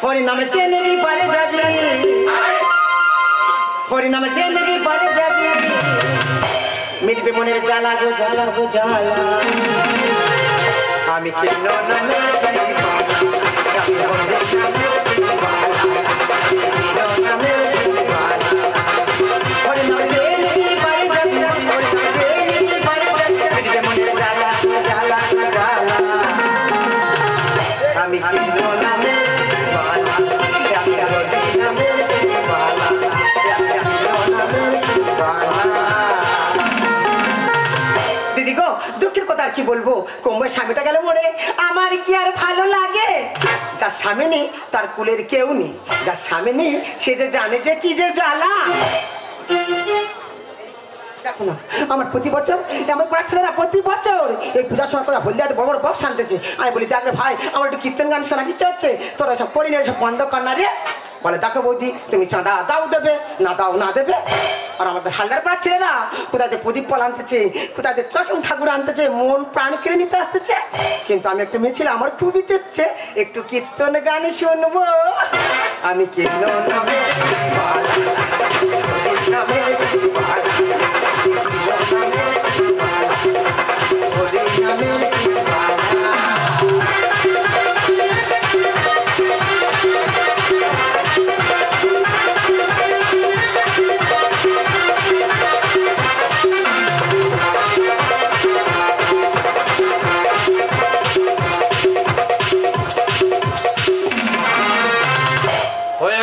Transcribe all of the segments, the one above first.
হরিনামে চেনেবি পারে যাবি, হরিনামে চেনেবি পারে যাবি, মিটবে মনের জ্বালা গো জ্বালা গো জ্বালা। আমি কেন নামে আমি দিদি গো দুঃখের কথা আর কি বলবো, কোম্বাই স্বামীটা গেল মরে, আমার কি আর ভালো লাগে? যার স্বামী নেই তার কুলের কেউ নেই, যার স্বামী নেই সে যে জানে যে কি যে জ্বালা। দেখো না আমার প্রতি বছর আমার পাড়ার ছেলেরা প্রতি বছর এই পূজার সময় কথা বললে বড় বড় বক্স আনতেছে। আমি বলি দেখ রে ভাই আমার একটু কীর্তন গান শোনার ইচ্ছা হচ্ছে, তোরা সব করি না সব বন্ধ কর না রে। বলে দেখো বৌদি তুমি চাঁদা দাও দেবে না দাও না দেবে। আর আমাদের হালদার পাড়ার ছেলেরা কোথায় প্রদীপ ফল আনতেছে, কোথায় চশম ঠাকুর আনতেছে, মন প্রাণ কেড়ে নিতে আসতেছে। কিন্তু আমি একটু মেয়ে ছিল, আমার খুব ইচ্ছে হচ্ছে একটু কীর্তন গান শুনবো।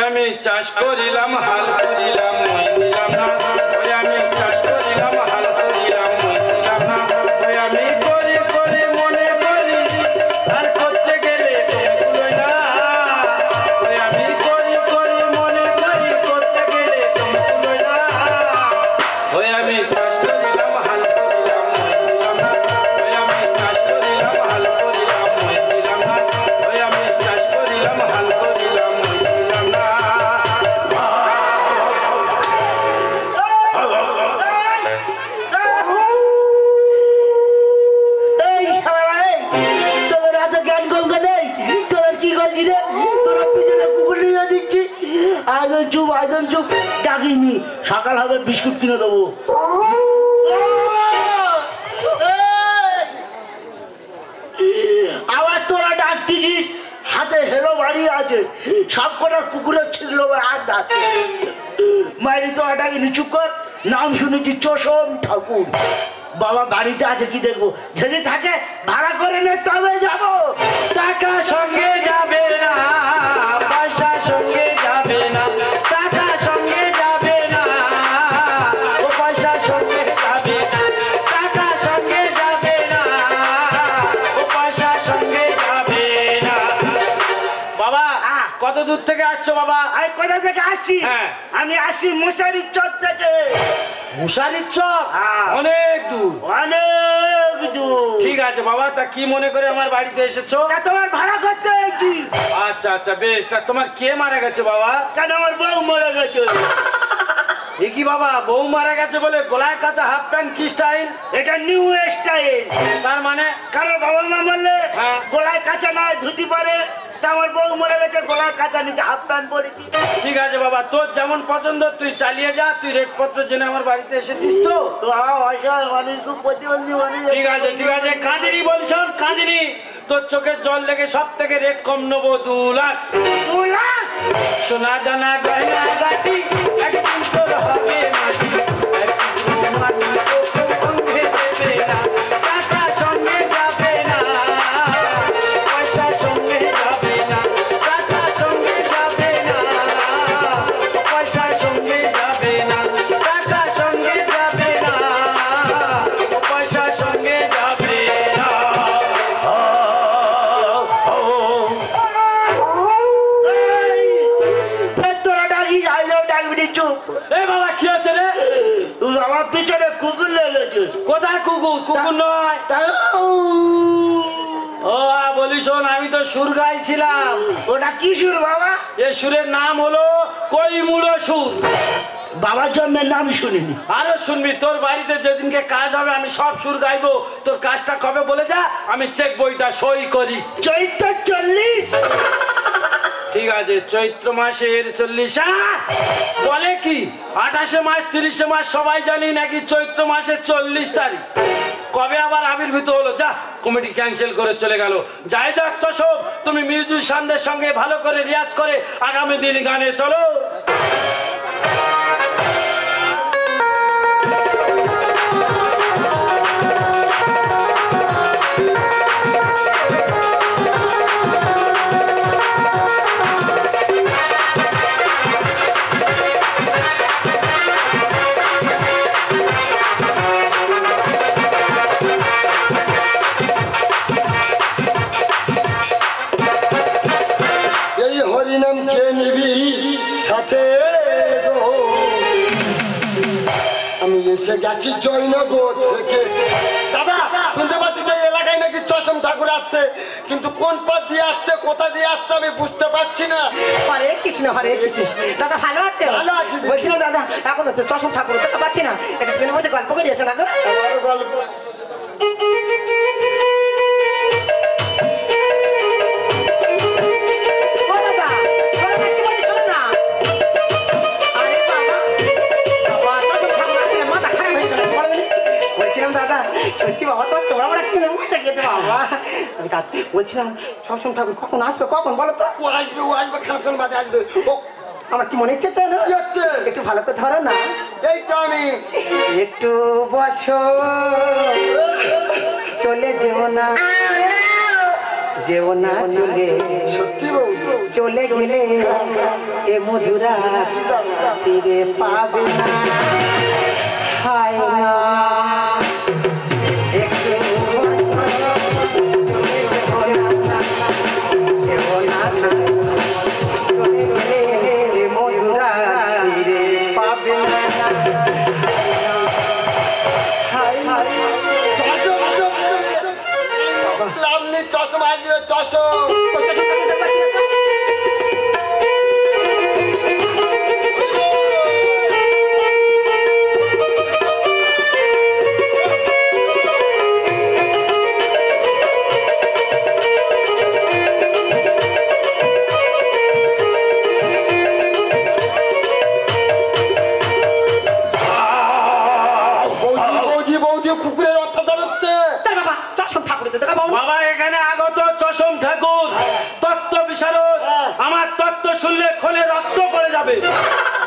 আমি চাষ করিলাম হাল করিলাম মই দিলাম না, ওই আমি চাষ করিলাম হাল করিলাম মই দিলাম না, ওই আমি করি করি মনে করি আর করতে গেলে তোমগুলোই না, ওই আমি করি করি মনে করি করতে গেলে তোমগুলোই না, ওই আমি চাষ করিলাম হাল করিলাম মই দিলাম না, ওই আমি চাষ করিলাম হাল করিলাম মই দিলাম না, ওই আমি চাষ করিলাম হাল করিলাম মই দিলাম না। ডাকিনি সকাল হবে বিস্কুট কিনে দেবো। আবার তোরা ডাকতিছিস, হাতে হেলো বাড়ি আছে, সব কটা কুকুরের ছিল আর ডাকে মায়েরি তোরা ডাকিনি। চুপ কর, নাম শুনেছি চশম ঠাকুর। বাবা বাড়িতে আছে কি দেখবো, যদি থাকে ভাড়া করে নে তবে যাবো। টাকা সঙ্গে যাবে না, পয়সা সঙ্গে যাবে না, টাকা সঙ্গে যাবে না, ও পয়সা সঙ্গে যাবে না, টাকা সঙ্গে যাবে না, ও পয়সা সঙ্গে যাবে না। বাবা কত দূর থেকে আসছো বাবা? আমি কোথা থেকে আসছি? হ্যাঁ আমি আসছি মশারির চর থেকে। মশারির চক? অনেক দূর অনেক দূর। ঠিক আছে বাবা, তা কি মনে করে আমার বাড়িতে এসেছো? তোমার ভাড়া করতে এসেছি। আচ্ছা আচ্ছা বেশ, তা তোমার কে মারা গেছে বাবা? কেন আমার বউ মারা গেছে। এ কি বাবা, বউ মারা গেছে বলে গলায় কাঁচা হাফ প্যান্ট কি স্টাইল? এটা নিউ স্টাইল। তার মানে? কারণ বাবা মা বললে হ্যাঁ গলায় কাঁচা নয় ধুতি পরে, তা আমার বউ মরে গেছে গলায় কাঁচা নিচে হাফ প্যান্ট পরেছি। ঠিক আছে বাবা, তোর যেমন পছন্দ তুই চালিয়ে যা। তুই রেট পত্র জেনে আমার বাড়িতে এসেছিস তো? অনেক খুব প্রতিবন্ধী অনেক। ঠিক আছে ঠিক আছে, কাঁদিনি বলিস, কাঁদিনি। তোর চোখের জল লেগে সব থেকে রেট কম নেবো 2 লাখ। 2 লাখ? সোনা দানা গয়না গাটি একদিন তোর হবে মাটি, মাটি তোকে সঙ্গে দেবে না, টাকা সঙ্গে যাবে না, পয়সা সঙ্গে যাবে না, টাকা সঙ্গে যাবে না, পয়সা সঙ্গে যাবে না, টাকা সঙ্গে যাবে না, পয়সা সঙ্গে যাবে না। তোরা ডাকি ডাকবি চুপ। এই বাবা কি হচ্ছে রে? আমার পিছনে কুকুর লেগেছে। কোথায় কুকুর? কুকুর নয়। ও বলি শোন, আমি তো সুর গাইছিলাম। ওটা কি সুর বাবা? এই সুরের নাম হলো কই মুড়ো সুর। বাবার জন্মের নাম শুনিনি। আরো শুনবি, তোর বাড়িতে যেদিনকে কাজ হবে আমি সব সুর গাইবো। তোর কাজটা কবে বলে যা, আমি চেক বইটা সই করি। চৈত্র 40 ঠিক আছে, চৈত্র মাসের 40 বলে কি 28 মাস 30 মাস সবাই জানি নাকি চৈত্র মাসের 40 তারিখ। কবে আবার আবির্ভূত হলো? যা, কমিটি ক্যান্সেল করে চলে গেল। যাই যাক চশব, তুমি মিউজিশিয়ানদের সঙ্গে ভালো করে রিয়াজ করে আগামী দিন গানে চলো। এই হরিনাম কে নিবি সাথে গো? আমি এসে গেছি জয়নগর থেকে। দাদা শুনতে পাচ্ছি যে এলাকায় নাকি চশম ঠাকুর আসছে, কিন্তু কোন পথ দিয়ে আসছে কোথা দিয়ে আসছে আমি বুঝতে পারছি না। হরে কৃষ্ণ হরে কৃষ্ণ। দাদা ভালো আছে? ভালো আছি। বলছিলাম দাদা এখন তো চশম ঠাকুর দেখতে পাচ্ছি না, এটা ট্রেনে বসে গল্প করে এসে না গো। আমার গল্প ও দাদা, বলো না, কি বলি শোনো না। আরে বাবা, বাবা, চশম ঠাকুর আছে না, মাথা খারাপ হয়ে গেল, বলো দেখি। বলছিলাম দাদা, সত্যি বাবা তোমার চোরা মোড়া কিনে বসে গেছে বাবা। আমি দাদা বলছিলাম চশম ঠাকুর কখন আসবে, কখন বলো তো? ও আসবে খানখান বাদে আসবে। ও আমার কি মনে ইচ্ছে না, কি হচ্ছে? একটু ভালো করে ধরো না। এই তো আমি। একটু বসো, চলে যেও না, যেও না চলে, সত্যি বাবু চলে গেলে এ মধুরা ফিরে পাবে না। হায় না, একটু বসো, চলে যেও না, যেও না চলে, চলে গেলে এ মধুরা ফিরে পাবে না। হায় হায়, লাভনি চশম আসবে চশম। বৌদি বৌদি কুকুরের অত্যাচার হচ্ছে। বাবা চশম ঠাকুর দেখা বাবু। বাবা এখানে আগত চশম ঠাকুর তত্ত্ব বিশারদ, আমার তত্ত্ব শুনলে খোলে রক্ত পড়ে যাবে।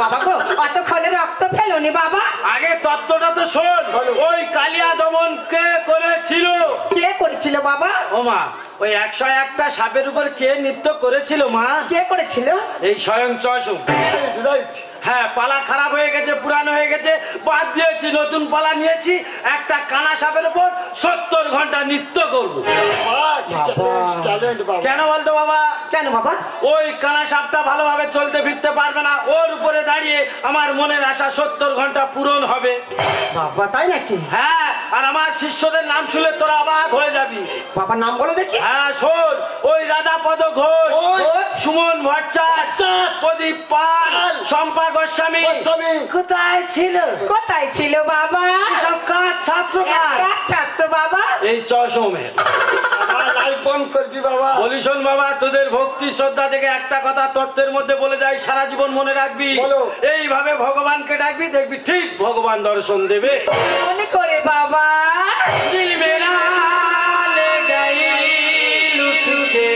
বাবা গো, অত খলে রক্ত ফেলোনি বাবা। আগে তত্ত্বটা তো শোন। ওই কালিয়া দমন কে করেছিল? কে করেছিল বাবা? ও মা, ওই 101টা সাপের উপর কে নৃত্য করেছিল মা? কে করেছিল? এই স্বয়ং চশম। রাইট। হ্যাঁ, পালা খারাপ হয়ে গেছে, পুরানো হয়ে গেছে, বাদ দিয়েছি, নতুন পালা নিয়েছি। একটা কানা সাপের উপর 70 ঘন্টা নৃত্য করবো। ট্যালেন্ট বাবা। কেন বলতো বাবা? কেন বাবা? ওই কানা সাপটা ভালোভাবে চলতে ফিরতে পারবে না, ওর উপরে দাঁড়িয়ে আমার মনের আশা 70 ঘন্টা পূরণ হবে। বাবা তাই নাকি? হ্যাঁ, আর আমার শিষ্যদের নাম শুনলে তোরা অবাক হয়ে যাবি। বাবার নাম বলো দেখি। হ্যাঁ শোন, ওই রাধাপদ ঘোষ, ওই সুমন ভট্টাচার্য, প্রদীপ পাল, শম্পা গোস্বামী কোথায় ছিল? কোথায় ছিল বাবা? সব কাজ ছাত্র কাজ। ছাত্র বাবা। এই চশমের লাইট বন্ধ করবি বাবা। বলি শোন বাবা, তোদের ভক্তি শ্রদ্ধা থেকে একটা কথা তত্ত্বের মধ্যে বলে যাই, সারা জীবন মনে রাখবি। বলো। এইভাবে ভগবানকে ডাকবি, দেখবি ঠিক ভগবান দর্শন দেবে। মনে করে বাবা। দিল মেরা ले गई लुट के।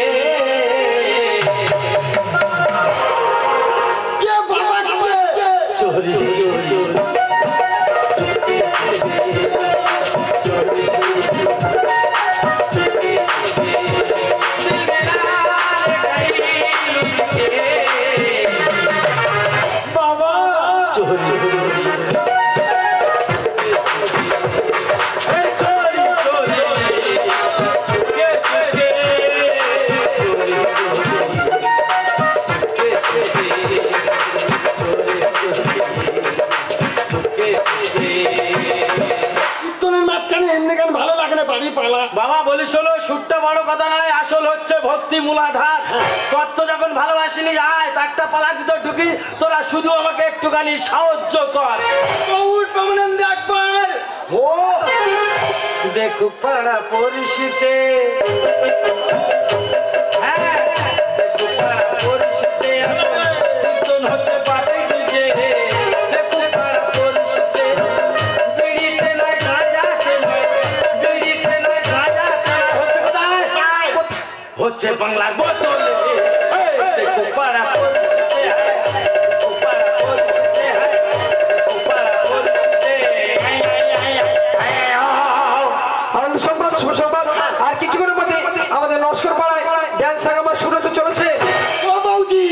কে বাবা কে? चोरी चोरी বাবা चोरी কীর্তনের মাঝখানে এমনি গান ভালো লাগে না, বাড়ি পালা। বাবা বলিস হলো সুরটা বড় কথা নয়, আসল হচ্ছে ভক্তি মূলাধার। তত্ত্ব যখন ভালোবাসিনি যায় একটা পালার ভিতর ঢুকি, তোরা শুধু আমাকে একটুখানি সাহায্য কর। গৌর প্রমানন্দ একবার। ও দেখো পাড়া পরিষিতে, হ্যাঁ দেখো পাড়া পরিষিতে হচ্ছে বাংলার বোতলে এই দেখো পাড়া পড়ছে দেখো পাড়া পড়ছে দেখো পাড়া পড়ছে আনন্দ সংবাদ শুভ সংবাদ আর কিছুক্ষণের মধ্যে আমাদের নস্কর পাড়ায় ড্যান্স আগামা শুরু হতে চলেছে। ও বৌদি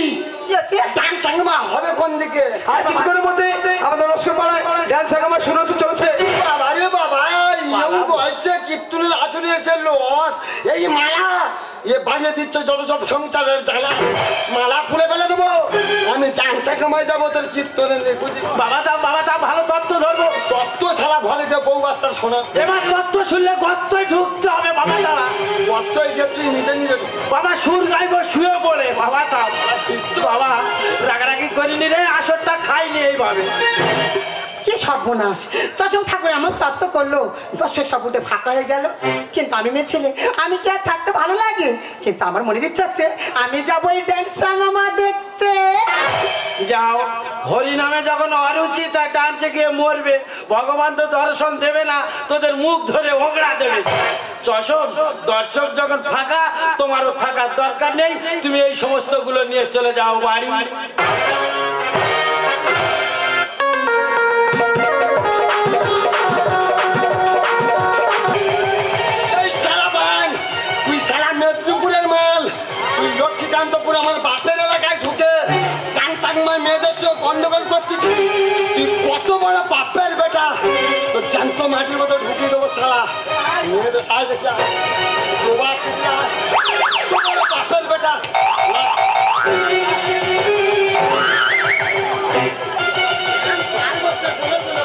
কি আছে গান চাঙ্গমা হবে কোন দিকে? আর কিছুক্ষণের মধ্যে আমাদের নস্কর পাড়ায় ড্যান্স আগামা শুরু হতে চলেছে। বাবা রে বাবা এই বয়সে কীর্তনের আচরণ এসে লস এই মালা এ বাড়িয়ে দিচ্ছে যত সব সংসারের জ্বালা মালা খুলে ফেলে দেবো আমি ডান্সে কামাই যাবো তোর কীর্তনে বুঝি বাবা তা ভালো তত্ত্ব ধরবো তত্ত্ব সারা ঘরে যে বউ বাচ্চার শোনা এবার তত্ত্ব শুনলে গর্তই ঢুকতে হবে বাবা দাঁড়া তত্ত্বই যে তুই নিজে নিজে বাবা সুর গাইব শুয়ে পড়ে বাবা তা বাবা রাগারাগি করিনি রে আসরটা খাইনি এইভাবে কি সর্বনাশ চশম ঠাকুর এমন তত্ত্ব করলো দর্শক সব উঠে ফাঁকা হয়ে গেল। কিন্তু আমি মেয়ে ছেলে আমি কি আর থাকতে ভালো লাগে? কিন্তু আমার মনে ইচ্ছা হচ্ছে আমি যাবো এই ড্যান্স সাঙ্গামা দেখতে। যাও হরি নামে যখন অরুচি তা ডান্সে গিয়ে মরবে ভগবান তো দর্শন দেবে না তোদের মুখ ধরে ওগড়া দেবে। চশম দর্শক যখন ফাঁকা তোমারও থাকার দরকার নেই তুমি এই সমস্ত গুলো নিয়ে চলে যাও বাড়ি। মেদিনীপুরের মাল তুই লক্ষ্মীকান্তপুর আমার বাপের এলাকায় ঢুকে গান চাংমায় মেয়েদের সঙ্গে গন্ডগোল করতেছি তুই কত বড় বাপের বেটা তো জ্যান্ত মাটির মতো ঢুকিয়ে দেবো সারা মেয়েদের তাই দেখি বাপের বেটা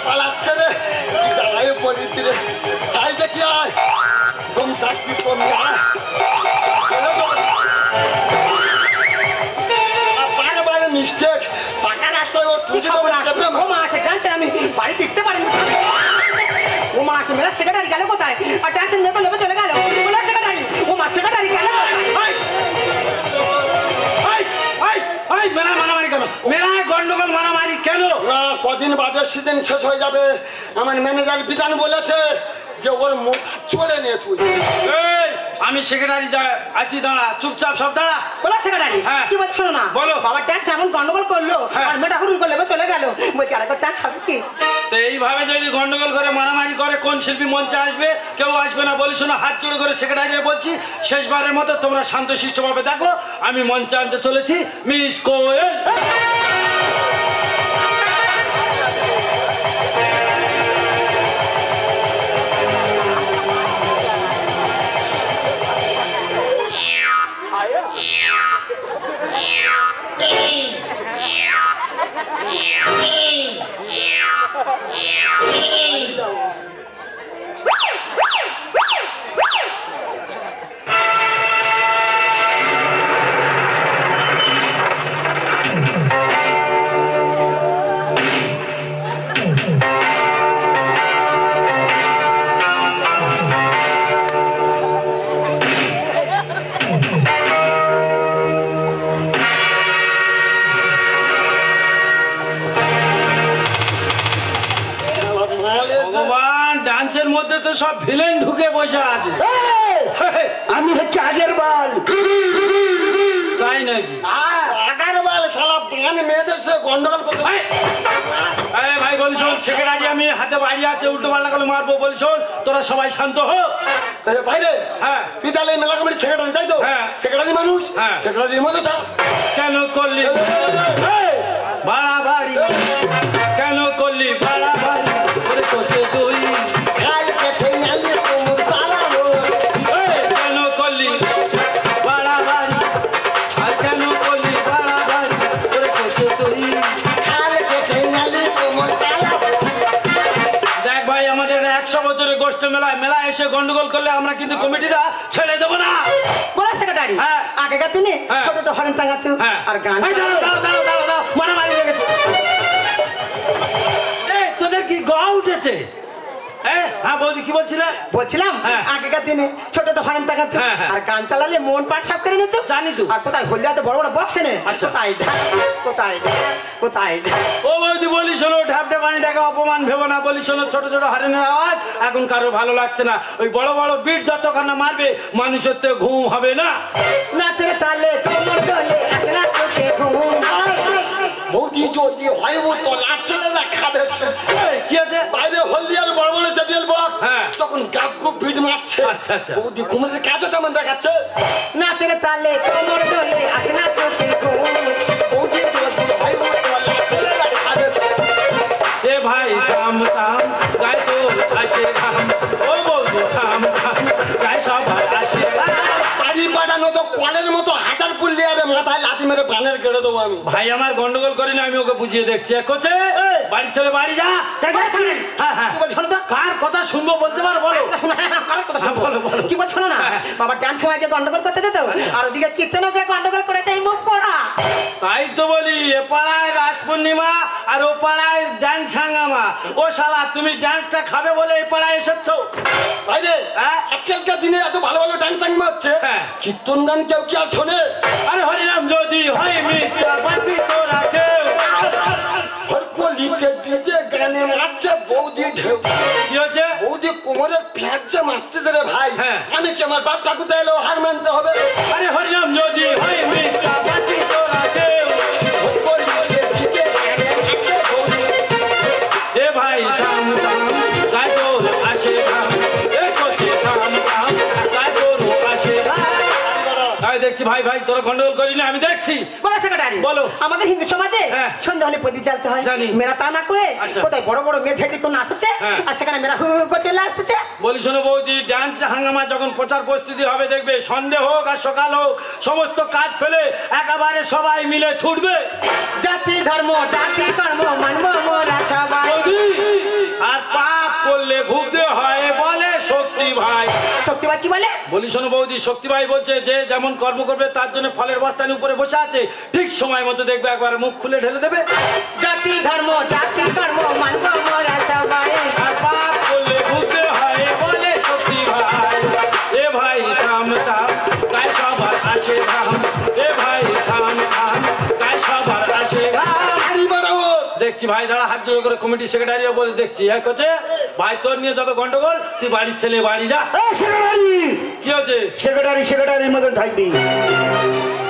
পালাচ্ছে রে জ্বালাই পড়িতে রে তাই দেখি আয় কম থাকবি কমি আয় বারে মিস্টেক পাকা রাস্তায় ও কি সর্বনাশ! ও মা সে ডান্সে আমি বাড়ি দেখতে পারিনি। ও মা সে মেলা সেক্রেটারি গেল কোথায়? আর ডান্সের মেয়ে তো লেবে চলে গেল। বলে সেক্রেটারি ও মা সেক্রেটারি গেল কোথায়? মেলা মারামারি কেন? মেলায় গন্ডগোল মারামারি কেন? কদিন বাদে সিজন শেষ হয়ে যাবে আমার ম্যানেজার বিধান বলেছে যে ওর মুখ চলে নে তুই আমি সেক্রেটারি আছি দাঁড়া চুপচাপ সব দাঁড়া। বলো সেক্রেটারি হ্যাঁ। কি বলছো? শোনো না বলো। বাবার ডান্স এমন গন্ডগোল করলো হ্যাঁ। আর মেয়েটা হুড়ুর করে লেবে চলে গেল। বলছি আরেকবার চান্স হবে কি? তো এইভাবে যদি গন্ডগোল করে মারামারি করে কোন শিল্পী মঞ্চে আসবে? কেউ আসবে না বলি শোনো হাত জোড়ে করে সেক্রেটারি বলছি শেষবারের মতো তোমরা শান্তশিষ্টভাবে দেখো আমি মঞ্চে আনতে চলেছি মিস কোয়েল। ভগবান ডান্সের মধ্যে তো সব ভিলেন ঢুকে বসে আছে। আমি হচ্ছে আগের বাল তাই নাকি? আগার বাল শালা গান মেয়েদের সঙ্গে গন্ডগোল করতে ভাই বলি শোন সেক্রেটারি আমি হাতে বাড়ি আছে উল্টো পাল্টা করে মারবো বলি শোন তোরা সবাই শান্ত হো। ভাইরে হ্যাঁ তুই তাহলে মেলা কমিটির সেক্রেটারি তাই তো? হ্যাঁ। সেক্রেটারি মানুষ হ্যাঁ। সেক্রেটারির মধ্যে থাক কেন করলি বাড়াবাড়ি? কেন করলি বাড়াবাড়ি? তুই কেন করলি বাড়াবাড়ি? আর কেন করলি বাড়াবাড়ি? তুই দেখ ভাই আমাদের 100 বছরের গোষ্ঠ মেলায় এসে গন্ডগোল করলে আমরা কিন্তু কমিটিটা ছেড়ে দেবো না। বলো সেক্রেটারি হ্যাঁ। আগেকার দিনে হ্যাঁ। ছোট ছোট হরেন টাঙ্গাতে হ্যাঁ। আর গান দাঁড়াও মারামারি হয়ে গেছে। তোদের কি গা উঠেছে? হ্যাঁ বৌদি কি বলছিলে? বলছিলাম হ্যাঁ। আগেকার দিনে ছোট ছোট হরেন টাকা হ্যাঁ, হ্যাঁ। আর গান চালালে মন পাট সাফ করে নিত। জানি তো। আর কোথায় হলদিয়াতে বড় বড় বক্স এনে আচ্ছা। কোথায় ঢাক, কোথায় ঢাক, কোথায় ঢাক। ও বৌদি বলি শোনো, ঢাপটা পানিটাকে অপমান ভেবো না। বলি শোনো, ছোট ছোট হরেনের আওয়াজ এখন কারো ভালো লাগছে না। ওই বড় বড় বিট যতক্ষণ না মারবে মানুষের তো ঘুম হবে না। নাচের তালে কোমর দোলে আসে না চোখে ঘুম। বৌদি যদি হয় ও তো ছেলেরা খাবে। এই, কি আছে? বাইরে হলদিয়ার বড় বড় জেবিএল বক্স হ্যাঁ। তখন গাপ গুপ বিট মারছে। আচ্ছা, আচ্ছা। বৌদি ঘুমের কাজও তেমন দেখাচ্ছে। নাচের তালে কোমর দোলে আসে না চোখে ঘুম। বৌদি যদি হয় ও তো ছেলেরা খাবে। এ ভাই থাম থাম গায়ে তো আসে ঘাম। ও বৌদি থাম থাম গায়ে সবার আসে ঘাম। বাড়ি পাঠানো তো কলের মতো হাজার পুল্লি আরে মাথায় লাথি মেরে প্রাণের কেড়ে দেবো আমি। ভাই আমার গন্ডগোল করি না, আমি ওকে বুঝিয়ে দেখছি। কোচে বাড়ি চলে বাড়ি যা। হ্যাঁ হ্যাঁ, কি বলছো শোনো তো? কার কথা শুনবো বলতে পারো? বলো। শোনো, কারোর কথা শোনো। বলো, বলো। কি বলছো না? হ্যাঁ। বাবা ডান্স সময়কে গন্ডগোল করতে যেত, আর ওদিকে কীর্তনও গন্ডগোল করেছে এই মুখ পড়া। তাই তো বলি, এ পাড়ায় রাস পূর্ণিমা আর ও পাড়ায় ডান্স হাঙ্গামা। ও শালা তুমি ডান্সটা খাবে বলে এই পাড়ায় এসেছো? বাইরে হ্যাঁ? আজকালকার দিনে এত ভালো ভালো ডান্সিং হচ্ছে, হ্যাঁ। কীর্তন গান কেউ কি আর শোনে? আরে হরিনাম যদি হয় মিথ্যা বান্দি তোরা কেউ। হরকলিতে ডিজে গানে মারছে বৌদি ঢেউ। কি হচ্ছে? বৌদি কোমরে ফ্যাঁকছে মারতেছে রে ভাই। হ্যাঁ। আমি কি আমার বাপ ঠাকুরদা এলো হার মানতে হবে? আরে হরিনাম যদি হয় মিথ্যা বান্দি তোরা কেউ। হরকলিতে ডিজে গানে মারছে বৌদি। এ ভাই থাম থাম গায়ে তোর আসে ঘাম। এ কোচে থাম থাম গায়ে তোর আসে ঘাম। আমি দেখছি ভাই ভাই তোরা গন্ডগোল করি না, আমি দেখছি। বলো সেক্রেটারি, বলো। আমাদের হিন্দু সমাজে হ্যাঁ। সন্ধ্যা হলে প্রদীপ জ্বালতে হয়। জানি। মেয়েরা তা না করে আচ্ছা। কোথায় বড় বড় মেয়ে থেকে কোন আসতেছে, হ্যাঁ। আর সেখানে মেয়েরা হু হু করে চলে আসতেছে। বলি শোনো বৌদি, ডান্স হাঙ্গামা যখন প্রচার প্রস্তুতি হবে দেখবে সন্ধে হোক আর সকাল হোক সমস্ত কাজ ফেলে একেবারে সবাই মিলে ছুটবে। জাতি ধর্ম জাতি কর্ম মানব মোরা সবাই। বৌদি, আর পাপ করলে ভুগতে হয় বলে শক্তি ভাই। শক্তিবাদ কি বলে? বলি শোনো বৌদি, শক্তি ভাই বলছে যে যেমন কর্ম করবে তার জন্য ফলের বস্তানি উপরে বসে আছে, ঠিক সময় মতো দেখবে একবার মুখ খুলে ঢেলে দেবে। জাতি ধর্ম জাতি কর্ম মানব মোরা সবাই। আর পাপ করলে ভুগতে হয় বলে শক্তি ভাই। এ ভাই থাম থাম গায়ে সবার আসে ঘাম। এ ভাই থাম থাম গায়ে সবার আসে ঘাম। বাড়ি বাড়াও। দেখছি ভাই দাঁড়া, হাত জোড়ো করে কমিটি সেক্রেটারিও বলে দেখছি। এক হচ্ছে ভাই তোর নিয়ে যত গন্ডগোল, তুই বাড়ির ছেলে বাড়ি যা। সেক্রেটারি কি হচ্ছে? সেক্রেটারির মতন থাকবি।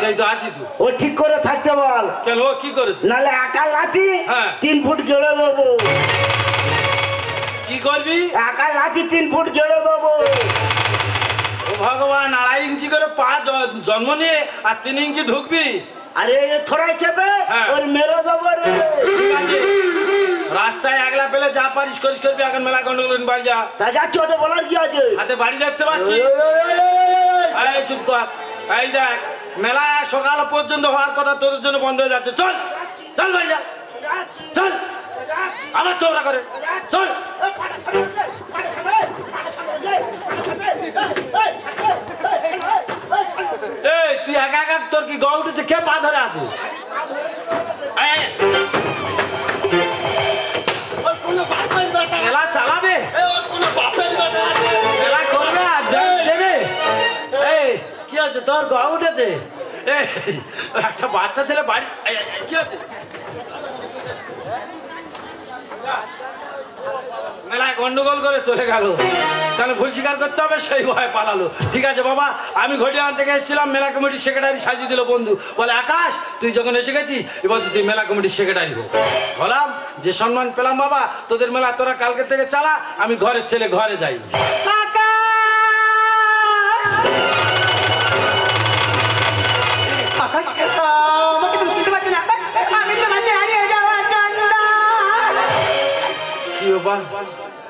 সেই তো আছি তুই। ও ঠিক করে থাকতে বল, কেন ও কি করেছে? নালে একা লাঠি হ্যাঁ। 3 ফুট গেড়ে দেবো। কি করবি? একা লাঠি 3 ফুট গেড়ে দেবো। ও ভগবান, 2.5 ইঞ্চি করে পা জন্ম নিয়ে আর 3 ইঞ্চি ঢুকবি? আরে থোড়াই চেপে হ্যাঁ। ওর মেরে দেবো রে। ঠিক আছে, রাস্তায় একলা পেলে যা পারিস করিস করবি। এখন মেলা গন্ডগোল, বাড়ি যা। তা যাচ্ছি, ওদের বলার কি আছে? হাতে বাড়ি দেখতে পাচ্ছি। এই, এই, এই, এই। এই চুপ কর। এই দেখ, মেলা সকাল পর্যন্ত হওয়ার কথা তোদের জন্য বন্ধ হয়ে যাচ্ছে। চল চল বাড়ি যা, চল। আবার চোরা করে চল। এই তুই একা একা, তোর কি গা উঠেছে? কে পা ধরে আছে? এই, ওর কোনো বাপের বেটা। মেলা চালাবে, ওর কোনো বাপের বেটা আছে। মেলা করবে আর dance দেবে। এই কি আছে তোর গা উঠেছে? এই একটা বাচ্চা ছেলে বাড়ি, এই, এই, কি আছে? মেলায় গন্ডগোল করে চলে গেল, তাহলে ভুল স্বীকার করতে হবে, সেই ভয় পালালো। ঠিক আছে বাবা, আমি ঘটি আনতে গেছিলাম, মেলা কমিটির সেক্রেটারি সাজিয়ে দিল বন্ধু। বলে আকাশ, তুই যখন এসে গেছিস এবার তুই মেলা কমিটির সেক্রেটারি হোক। বললাম যে সম্মান পেলাম বাবা, তোদের মেলা তোরা কালকে থেকে চালা, আমি ঘরের ছেলে ঘরে যাই। আকাশ, আমাকে তুমি চিনতে পারছো না? আকাশ, আমি তো মাঝে হারিয়ে যাওয়া চন্দন। কি ব্যাপার,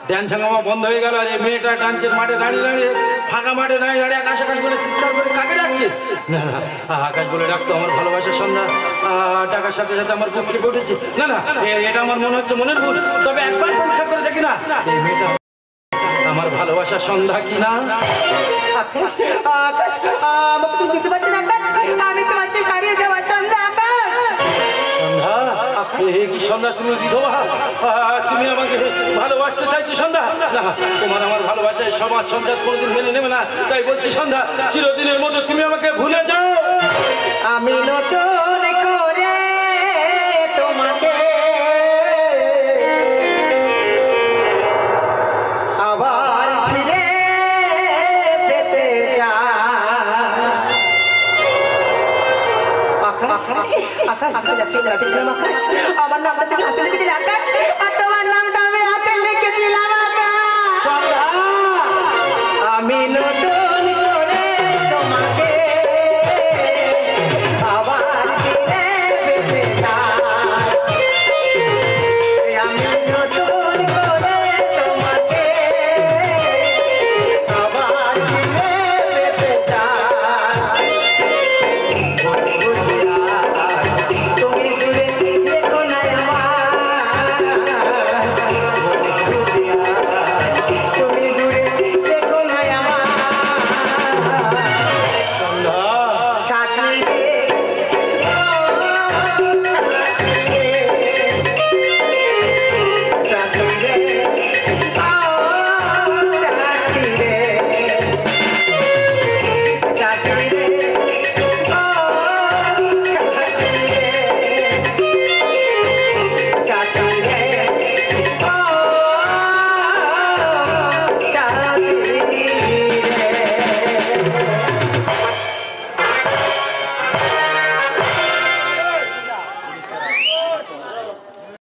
ডান্স হাঙ্গামা বন্ধ হয়ে গেল, আর এই মেয়েটা ডান্সের মাঠে দাঁড়িয়ে দাঁড়িয়ে, ফাঁকা মাঠে দাঁড়িয়ে দাঁড়িয়ে আকাশ আকাশ বলে চিৎকার করে কাকে ডাকছে? না না, আকাশ বলে ডাকতো আমার ভালোবাসার সন্ধ্যা। ডাকার সাথে সাথে আমার বুক কেঁপে উঠেছে। না না, এটা আমার মনে হচ্ছে মনের ভুল। তবে একবার পরীক্ষা করে দেখি না এই মেয়েটা আমার ভালোবাসার সন্ধ্যা কিনা। আকাশ, আকাশ, আমাকে তুমি চিনতে পারছো না? আকাশ, আমি তো মাঝে হারিয়ে যাওয়া চন্দন। আকাশ, সন্ধ্যা, এ কি সন্ধ্যা তুমি বিধবা, তুমি আমাকে ভালোবাসতে চাইছো সন্ধ্যা? না, তোমার আমার ভালোবাসায় সমাজ সংসার কোনোদিন মেনে নেবে না। তাই বলছি সন্ধ্যা, চিরদিনের মতো তুমি আমাকে ভুলে যাও। আমি নতুন করে তোমাকে আবার ফিরে পেতে চাই। আকাশ, আকাশ, আকাশ, আমার নামটা তুমি হাতে লিখেছিলে আকাশ, আর তোমার নামটা আমি হাতে লিখেছিলাম আকাশ। আমি নতুন